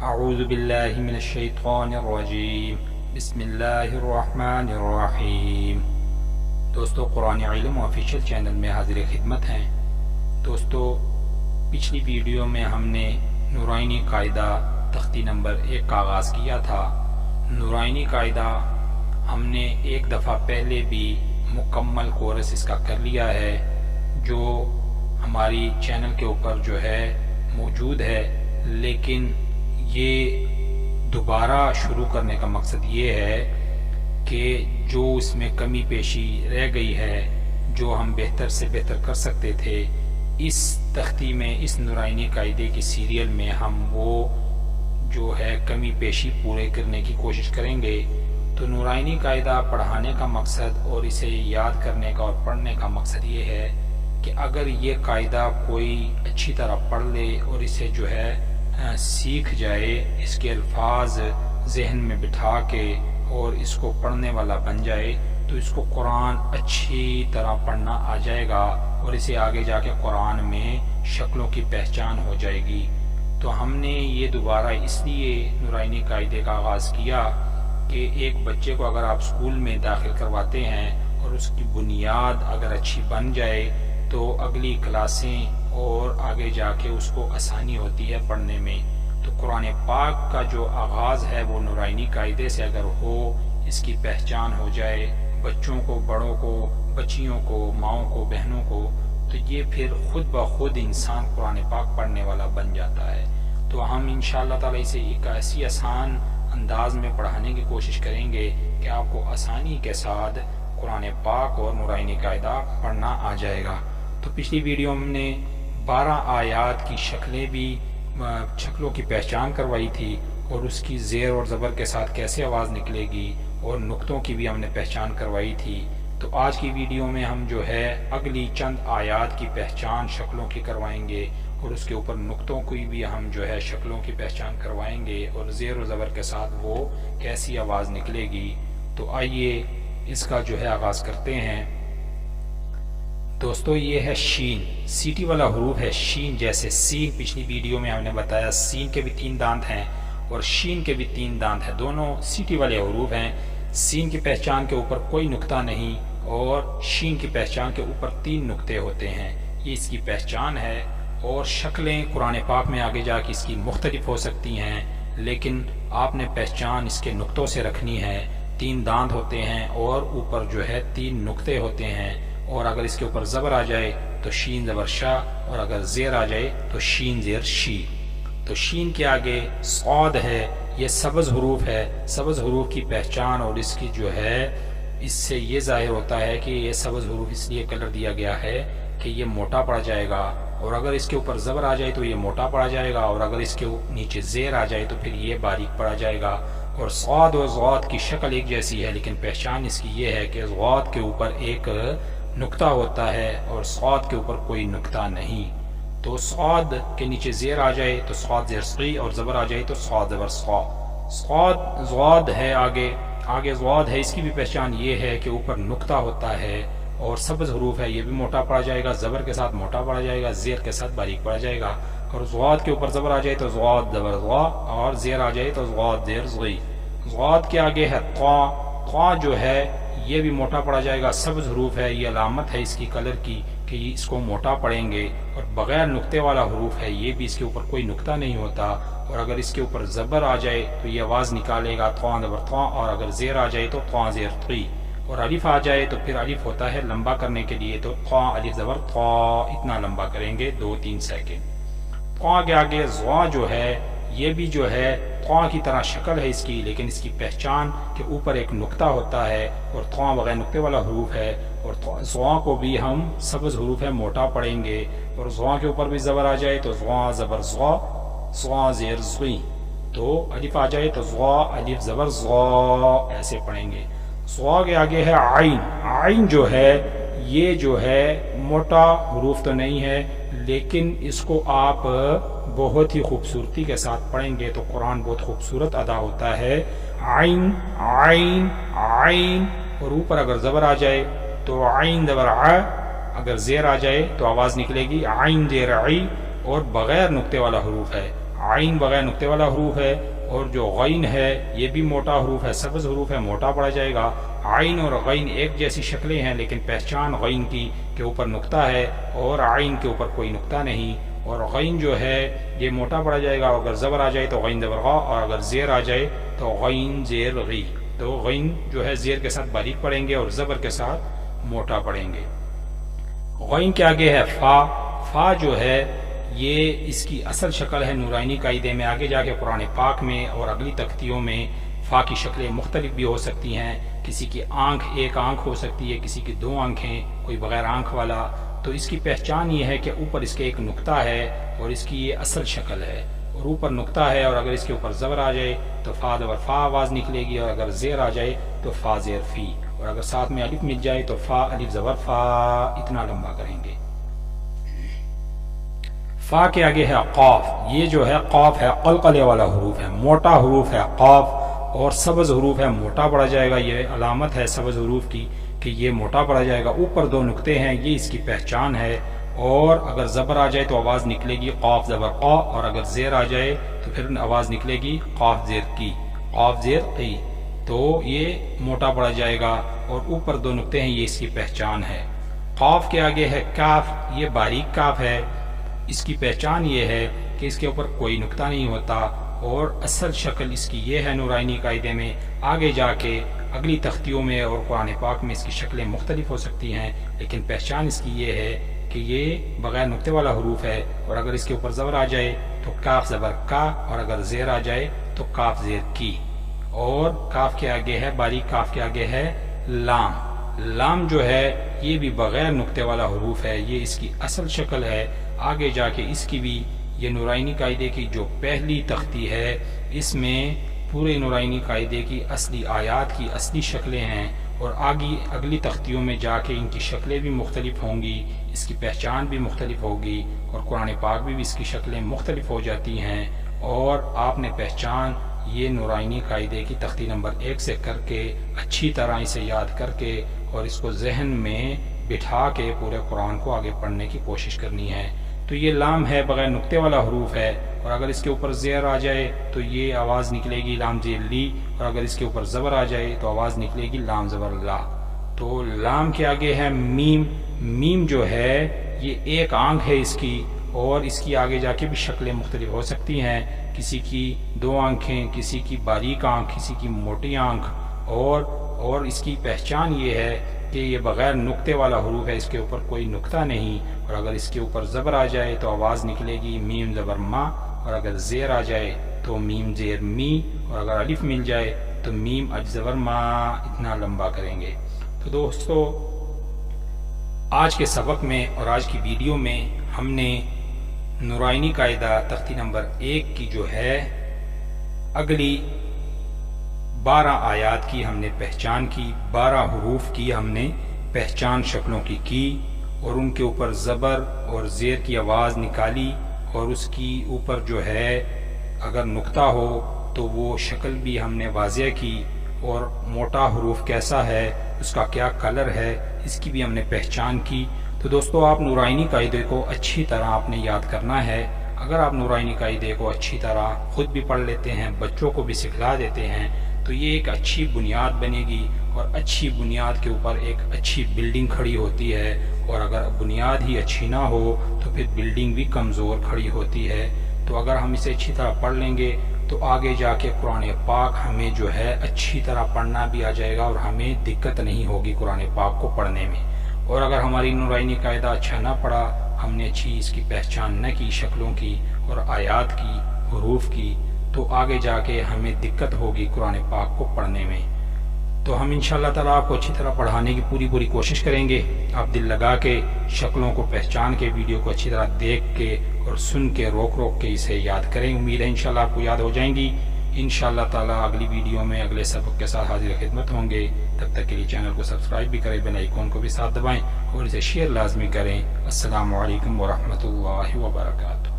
اعوذ باللہ من الشیطان الرجیم بسم اللہ الرحمن الرحیم۔ دوستو، قرآن علم آفیشیل چینل میں حاضر خدمت ہیں۔ دوستو، پچھلی ویڈیو میں ہم نے نورانی قاعدہ تختی نمبر 1 کا آغاز کیا تھا۔ نورانی قاعدہ ہم نے ایک دفعہ پہلے بھی مکمل کورس اس کا کر لیا ہے، جو ہماری چینل کے اوپر جو ہے موجود ہے، لیکن یہ دوبارہ شروع کرنے کا مقصد یہ ہے کہ جو اس میں کمی پیشی رہ گئی ہے، جو ہم بہتر سے بہتر کر سکتے تھے، اس تختی میں، اس نورانی قاعدے کی سیریل میں ہم وہ جو ہے کمی پیشی پورے کرنے کی کوشش کریں گے۔ تو نورانی قاعدہ پڑھانے کا مقصد اور اسے یاد کرنے کا اور پڑھنے کا مقصد یہ ہے کہ اگر یہ قاعدہ کوئی اچھی طرح پڑھ لے اور اسے جو ہے سیکھ جائے، اس کے الفاظ ذہن میں بٹھا کے اور اس کو پڑھنے والا بن جائے، تو اس کو قرآن اچھی طرح پڑھنا آ جائے گا اور اسے آگے جا کے قرآن میں شکلوں کی پہچان ہو جائے گی۔ تو ہم نے یہ دوبارہ اس لیے نورانی قاعدے کا آغاز کیا کہ ایک بچے کو اگر آپ اسکول میں داخل کرواتے ہیں اور اس کی بنیاد اگر اچھی بن جائے تو اگلی کلاسیں اور آگے جا کے اس کو آسانی ہوتی ہے پڑھنے میں۔ تو قرآن پاک کا جو آغاز ہے وہ نورانی قاعدے سے اگر ہو، اس کی پہچان ہو جائے بچوں کو، بڑوں کو، بچیوں کو، ماؤں کو، بہنوں کو، تو یہ پھر خود بخود انسان قرآن پاک پڑھنے والا بن جاتا ہے۔ تو ہم انشاءاللہ تعالی اسے ایک ایسی آسان انداز میں پڑھانے کی کوشش کریں گے کہ آپ کو آسانی کے ساتھ قرآن پاک اور نورانی قاعدہ پڑھنا آ جائے گا۔ تو پچھلی ویڈیو میں نے 12 آیات کی شکلوں کی پہچان کروائی تھی اور اس کی زیر اور زبر کے ساتھ کیسے آواز نکلے گی، اور نقطوں کی بھی ہم نے پہچان کروائی تھی۔ تو آج کی ویڈیو میں ہم جو ہے اگلی چند آیات کی پہچان شکلوں کی کروائیں گے اور اس کے اوپر نقطوں کی بھی ہم جو ہے شکلوں کی پہچان کروائیں گے اور زیر و زبر کے ساتھ وہ کیسی آواز نکلے گی۔ تو آئیے اس کا جو ہے آغاز کرتے ہیں۔ دوستو، یہ ہے شین، سیٹی والا حروف ہے شین، جیسے سین پچھلی ویڈیو میں ہم نے بتایا سین کے بھی 3 دانت ہیں اور شین کے بھی 3 دانت ہیں، دونوں سیٹی والے حروف ہیں۔ سین کی پہچان کے اوپر کوئی نقطہ نہیں اور شین کی پہچان کے اوپر 3 نقطے ہوتے ہیں، یہ اس کی پہچان ہے۔ اور شکلیں قرآن پاک میں آگے جا کے اس کی مختلف ہو سکتی ہیں، لیکن آپ نے پہچان اس کے نقطوں سے رکھنی ہے۔ 3 دانت ہوتے ہیں اور اوپر جو ہے 3 نقطے ہوتے ہیں، اور اگر اس کے اوپر زبر آ جائے تو شین زبر شا، اور اگر زیر آ جائے تو شین زیر شی۔ تو شین کے آگے صاد ہے، یہ سبز حروف ہے۔ سبز حروف کی پہچان اور اس کی جو ہے اس سے یہ ظاہر ہوتا ہے کہ یہ سبز حروف اس لیے کلر دیا گیا ہے کہ یہ موٹا پڑا جائے گا، اور اگر اس کے اوپر زبر آ جائے تو یہ موٹا پڑا جائے گا، اور اگر اس کے نیچے زیر آ جائے تو پھر یہ باریک پڑا جائے گا۔ اور صاد اور ضاد کی شکل ایک جیسی ہے، لیکن پہچان اس کی یہ ہے کہ ضاد کے اوپر ایک نقطہ ہوتا ہے اور صاد کے اوپر کوئی نقطہ نہیں۔ تو صاد کے نیچے زیر آ جائے تو صاد زیر صی، اور زبر آ جائے تو صاد زبر صا۔ صاد ضاد ہے، آگے ضاد ہے، اس کی بھی پہچان یہ ہے کہ اوپر نقطہ ہوتا ہے اور سبز حروف ہے، یہ بھی موٹا پڑا جائے گا، زبر کے ساتھ موٹا پڑا جائے گا، زیر کے ساتھ باریک پڑا جائے گا۔ اور ضاد کے اوپر زبر آ جائے تو ضاد زبر ضا، اور زیر آ جائے تو ضاد زیر ضی۔ ضاد کے آگے ہے طا، طا جو ہے یہ بھی موٹا پڑا جائے گا، سبز حروف ہے، یہ علامت ہے اس کی کلر کی کہ اس کو موٹا پڑیں گے، اور بغیر نقطے والا حروف ہے، یہ بھی اس کے اوپر کوئی نقطہ نہیں ہوتا، اور اگر اس کے اوپر زبر آ جائے تو یہ آواز نکالے گا طا زبر طا، اور اگر زیر آ جائے تو طا زیر طی، اور الف آ جائے تو پھر الف ہوتا ہے لمبا کرنے کے لیے، تو طا الف زبر طا، اتنا لمبا کریں گے 2-3 سیکنڈ۔ طا کے آگے ضا جو ہے یہ بھی جو ہے طا کی طرح شکل ہے اس کی، لیکن اس کی پہچان کہ اوپر ایک نقطہ ہوتا ہے اور طا بغیر نقطے والا حروف ہے، اور ضا کو بھی ہم سبز حروف ہے موٹا پڑھیں گے، اور ضا کے اوپر بھی زبر آ جائے تو ضا زبر ضا، ضا زیر ضی، تو الف آ جائے تو ضا الف زبر ضا، ایسے پڑھیں گے۔ ضا کے آگے ہے عین، عین جو ہے یہ جو ہے موٹا حروف تو نہیں ہے، لیکن اس کو آپ بہت ہی خوبصورتی کے ساتھ پڑھیں گے تو قرآن بہت خوبصورت ادا ہوتا ہے۔ عین عین عین، اور اوپر اگر زبر آ جائے تو عین زبر ع، اگر زیر آ جائے تو آواز نکلے گی عین زیر عی، اور بغیر نقطے والا حروف ہے عین بغیر نقطے والا حروف ہے، اور جو غین ہے یہ بھی موٹا حروف ہے، سبز حروف ہے، موٹا پڑا جائے گا۔ عین اور غین ایک جیسی شکلیں ہیں، لیکن پہچان غین کی کے اوپر نقطہ ہے اور عین کے اوپر کوئی نقطہ نہیں، اور غین جو ہے یہ موٹا پڑا جائے گا، اگر زبر آ جائے تو غین زبر غا، اور اگر زیر آ جائے تو غین زیر غی۔ تو غین جو ہے زیر کے ساتھ باریک پڑھیں گے اور زبر کے ساتھ موٹا پڑھیں گے۔ غین کے آگے ہے فا۔ فا جو ہے یہ اس کی اصل شکل ہے نورانی قاعدے میں، آگے جا کے قرآن پاک میں اور اگلی تختیوں میں فا کی شکلیں مختلف بھی ہو سکتی ہیں، کسی کی آنکھ ایک آنکھ ہو سکتی ہے، کسی کی دو آنکھیں، کوئی بغیر آنکھ والا۔ تو اس کی پہچان یہ ہے کہ اوپر اس کے ایک نقطہ ہے اور اس کی یہ اصل شکل ہے، اور اوپر نقطہ ہے، اور اگر اس کے اوپر زبر آ جائے تو فا زبر فا آواز نکلے گی، اور اگر زیر آ جائے تو فا زیر فی، اور اگر ساتھ میں الف مل جائے تو فا الف زبر فا، اتنا لمبا کریں گے۔ فا کے آگے ہے قاف۔ یہ جو ہے قاف ہے قلقلے والا حروف ہے، موٹا حروف ہے قاف، اور سبز حروف ہے، موٹا پڑا جائے گا۔ یہ علامت ہے سبز حروف کی کہ یہ موٹا پڑا جائے گا، اوپر دو نقطے ہیں، یہ اس کی پہچان ہے، اور اگر زبر آ جائے تو آواز نکلے گی قاف زبر قا، اور اگر زیر آ جائے تو پھر آواز نکلے گی قاف زیر کی، قاف زیر قی، تو یہ موٹا پڑا جائے گا، اور اوپر دو نقطے ہیں، یہ اس کی پہچان ہے۔ قاف کے آگے ہے کاف۔ یہ باریک کاف ہے، اس کی پہچان یہ ہے کہ اس کے اوپر کوئی نقطہ نہیں ہوتا، اور اصل شکل اس کی یہ ہے نورانی قاعدے میں۔ آگے جا کے اگلی تختیوں میں اور قرآن پاک میں اس کی شکلیں مختلف ہو سکتی ہیں، لیکن پہچان اس کی یہ ہے کہ یہ بغیر نقطے والا حروف ہے، اور اگر اس کے اوپر زبر آ جائے تو کاف زبر کا، اور اگر زیر آ جائے تو کاف زیر کی، اور کاف کے آگے ہے باریک کاف کے آگے ہے لام۔ لام جو ہے یہ بھی بغیر نقطے والا حروف ہے، یہ اس کی اصل شکل ہے۔ آگے جا کے اس کی بھی یہ نورانی قاعدے کی جو پہلی تختی ہے، اس میں پورے نورانی قاعدے کی اصلی آیات کی اصلی شکلیں ہیں، اور اگلی تختیوں میں جا کے ان کی شکلیں بھی مختلف ہوں گی، اس کی پہچان بھی مختلف ہوگی، اور قرآن پاک بھی اس کی شکلیں مختلف ہو جاتی ہیں، اور آپ نے پہچان یہ نورانی قاعدے کی تختی نمبر 1 سے کر کے اچھی طرح اسے یاد کر کے اور اس کو ذہن میں بٹھا کے پورے قرآن کو آگے پڑھنے کی کوشش کرنی ہے۔ تو یہ لام ہے، بغیر نقطے والا حروف ہے، اور اگر اس کے اوپر زیر آ جائے تو یہ آواز نکلے گی لام زیر لی، اور اگر اس کے اوپر زبر آ جائے تو آواز نکلے گی لام زبر لا۔ تو لام کے آگے ہے میم۔ میم جو ہے یہ ایک آنکھ ہے اس کی، اور اس کی آگے جا کے بھی شکلیں مختلف ہو سکتی ہیں، کسی کی دو آنکھیں، کسی کی باریک آنکھ، کسی کی موٹی آنکھ، اور اس کی پہچان یہ ہے کہ یہ بغیر نقطے والا حروف ہے، اس کے اوپر کوئی نقطہ نہیں، اور اگر اس کے اوپر زبر آ جائے تو آواز نکلے گی میم زبر ما، اور اگر زیر آ جائے تو میم زیر می، اور اگر الف مل جائے تو میم الف زبر ما، اتنا لمبا کریں گے۔ تو دوستو آج کے سبق میں اور آج کی ویڈیو میں ہم نے نورانی قاعدہ تختی نمبر 1 کی جو ہے اگلی 12 آیات کی ہم نے پہچان کی، 12 حروف کی ہم نے پہچان شکلوں کی، اور ان کے اوپر زبر اور زیر کی آواز نکالی، اور اس کی اوپر جو ہے اگر نقطہ ہو تو وہ شکل بھی ہم نے واضح کی، اور موٹا حروف کیسا ہے، اس کا کیا کلر ہے، اس کی بھی ہم نے پہچان کی۔ تو دوستو آپ نورانی قاعدے کو اچھی طرح آپ نے یاد کرنا ہے۔ اگر آپ نورانی قاعدے کو اچھی طرح خود بھی پڑھ لیتے ہیں، بچوں کو بھی سکھلا دیتے ہیں، تو یہ ایک اچھی بنیاد بنے گی، اور اچھی بنیاد کے اوپر ایک اچھی بلڈنگ کھڑی ہوتی ہے، اور اگر بنیاد ہی اچھی نہ ہو تو پھر بلڈنگ بھی کمزور کھڑی ہوتی ہے۔ تو اگر ہم اسے اچھی طرح پڑھ لیں گے تو آگے جا کے قرآن پاک ہمیں جو ہے اچھی طرح پڑھنا بھی آ جائے گا، اور ہمیں دقت نہیں ہوگی قرآن پاک کو پڑھنے میں۔ اور اگر ہماری نورانی قاعدہ اچھا نہ پڑھا، ہم نے اچھی اس کی پہچان نہ کی شکلوں کی اور آیات کی، حروف کی، تو آگے جا کے ہمیں دقت ہوگی قرآن پاک کو پڑھنے میں۔ تو ہم انشاءاللہ تعالیٰ آپ کو اچھی طرح پڑھانے کی پوری کوشش کریں گے۔ آپ دل لگا کے شکلوں کو پہچان کے، ویڈیو کو اچھی طرح دیکھ کے اور سن کے روک کے اسے یاد کریں۔ امید ہے انشاءاللہ آپ کو یاد ہو جائیں گی۔ انشاءاللہ تعالیٰ اگلی ویڈیو میں اگلے سبق کے ساتھ حاضر خدمت ہوں گے۔ تب تک کے لیے چینل کو سبسکرائب بھی کریں، بیل آئیکن کو بھی ساتھ دبائیں، اور اسے شیئر لازمی کریں۔ السلام علیکم ورحمۃ اللہ وبرکاتہ۔